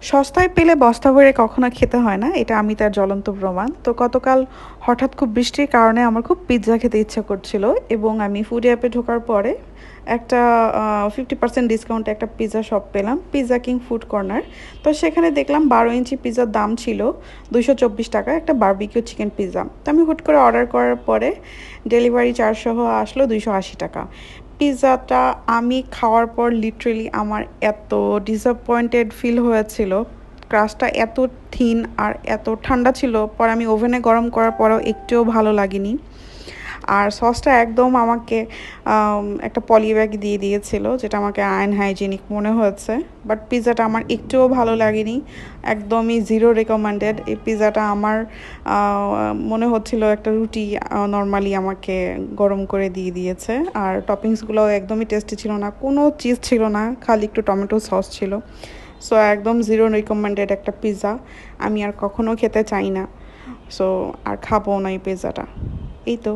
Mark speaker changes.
Speaker 1: সস্তায় পেলে বস্তা ভরে কখনো খেতে হয় না, এটা আমি তার জ্বলন্ত প্রমাণ। তো গতকাল হঠাৎ খুব বৃষ্টির কারণে আমার খুব পিৎজা খেতে ইচ্ছা করছিল, এবং আমি ফুড অ্যাপে ঢোকার পরে একটা 50% ডিসকাউন্টে একটা পিৎজা শপ পেলাম, পিৎজা কিং ফুড কর্নার। তো সেখানে দেখলাম 12 ইঞ্চি পিৎজার দাম ছিল 224 টাকা, একটা বারবিকিউ চিকেন পিৎজা। তো আমি হুট করে অর্ডার করার পরে ডেলিভারি চার্জ সহ আসলো 280 টাকা। পিৎজাটা আমি খাওয়ার পর লিটারেলি আমার এত ডিসঅ্যাপয়েন্টেড ফিল হয়েছিল। ক্রাস্টটা এত থিন আর এত ঠান্ডা ছিল, পরে আমি ওভেনে গরম করার পরেও একটুও ভালো লাগেনি। আর সসটা একদম আমাকে একটা পলি ব্যাগ দিয়ে দিয়েছিল, যেটা আমাকে আনহাইজেনিক মনে হয়েছে। বাট পিৎজাটা আমার একটুও ভালো লাগেনি, একদমই জিরো রেকমেন্ডেড। এই পিৎজাটা আমার মনে হচ্ছিল একটা রুটি নর্মালি আমাকে গরম করে দিয়ে দিয়েছে। আর টপিংসগুলো একদমই টেস্টি ছিল না, কোনো চিজ ছিল না, খালি একটু টমেটো সস ছিল। সো একদম জিরো রিকমেন্ডেড একটা পিৎজা, আমি আর কখনো খেতে চাই না। সো আর খাবো না এই পিৎজাটা। এই তো।